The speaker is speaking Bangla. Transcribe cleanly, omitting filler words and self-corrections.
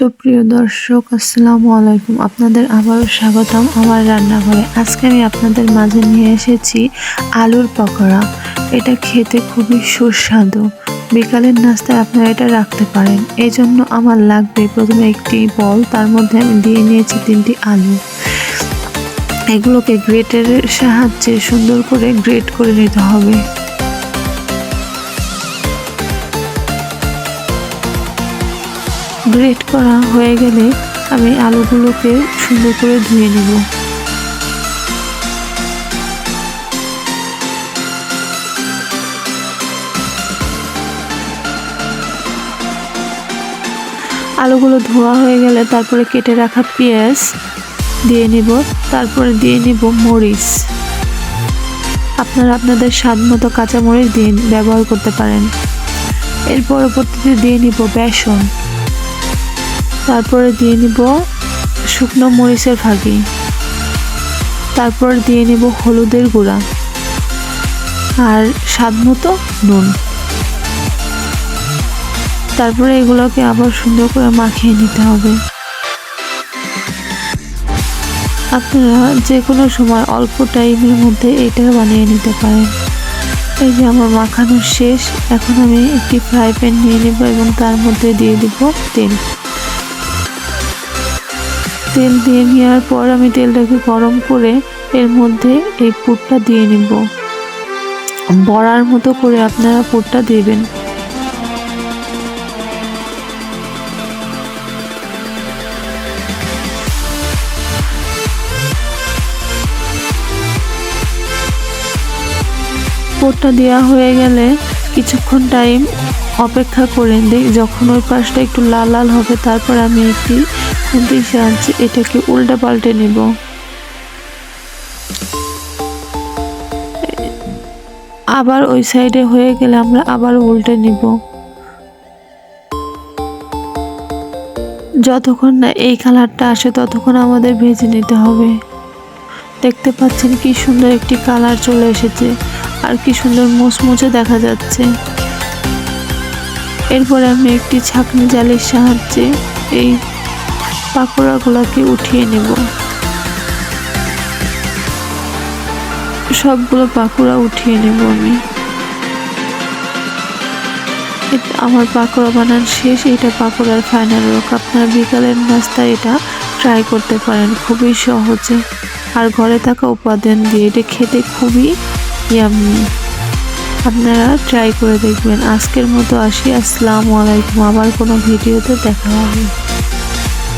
সুপ্রিয় দর্শক, আসসালামু আলাইকুম। আপনাদের আবারও স্বাগতম আমার রান্নাঘরে। আজকে আমি আপনাদের মাঝে নিয়ে এসেছি আলুর পকোড়া। এটা খেতে খুবই সুস্বাদু। বিকালের নাস্তায় আপনারা এটা রাখতে পারেন। এই জন্য আমার লাগবে প্রথমে একটি বল, তার মধ্যে আমি দিয়ে নিয়েছি 3টি আলু। এগুলোকে গ্রেটারের সাহায্যে সুন্দর করে গ্রেট করে নিতে হবে। গ্রেট করা হয়ে গেলে আমি আলুগুলোকে সুন্দর করে ধুয়ে নেব। আলুগুলো ধোয়া হয়ে গেলে তারপরে কেটে রাখা পেঁয়াজ দিয়ে নিব, তারপরে দিয়ে নিব মরিচ। আপনারা আপনাদের স্বাদ মতো কাঁচামরিচ দিয়ে ব্যবহার করতে পারেন। এর পরবর্তীতে দিয়ে নিব বেসন, তারপরে দিয়ে নিব শুকনো মরিচের ফাঁকি, তারপর দিয়ে নিব হলুদের গুঁড়া আর স্বাদ মতো নুন। তারপরে এগুলোকে আবার সুন্দর করে মাখিয়ে নিতে হবে। আপনারা যে কোনো সময় অল্প টাইমের মধ্যে এটা বানিয়ে নিতে পারেন। এই যে আমার মাখানো শেষ। এখন আমি একটি ফ্রাই প্যান নিয়ে নেব এবং তার মধ্যে দিয়ে দিব তেল। তেল দিয়ে নেওয়ার পর আমি তেলটাকে গরম করে এর মধ্যে এই পুরটা দিয়ে নিব। বড়ার মতো করে আপনারা পুরটা দিবেন। পুরটা দেওয়া হয়ে গেলে কিছুক্ষণ টাইম অপেক্ষা করে যখন ওই পাশটা একটু লাল লাল হবে, তারপর আমি একটি খুন্তির সাহায্যে এটাকে উল্টে পাল্টে নেব। আবার ওই সাইডে হয়ে গেলে আমরা আবার উল্টে নিব। যতক্ষণ না এই কালারটা আসে ততক্ষণ আমাদের ভেজে নিতে হবে। দেখতে পাচ্ছেন কি সুন্দর একটি কালার চলে এসেছে আর কি সুন্দর মুচমুচে দেখা যাচ্ছে। এরপরে আমি একটি ছাঁকনি জালির সাহায্যে এই পাকোড়াগুলোকে উঠিয়ে নেব। সবগুলো পাকোড়া উঠিয়ে নেব আমি। আমার পাকোড়া বানান শেষ। এটা পাকোড়ার ফাইনাল লুক। আপনারা বিকালের নাস্তা এটা ট্রাই করতে পারেন খুবই সহজে আর ঘরে থাকা উপাদান দিয়ে। এটা খেতে খুবই ইয়াম্মি। আপনারা ট্রাই করে দেখবেন। আজকের মতো আসি। আসসালামু আলাইকুম। আবার কোনো ভিডিওতে দেখা হবে।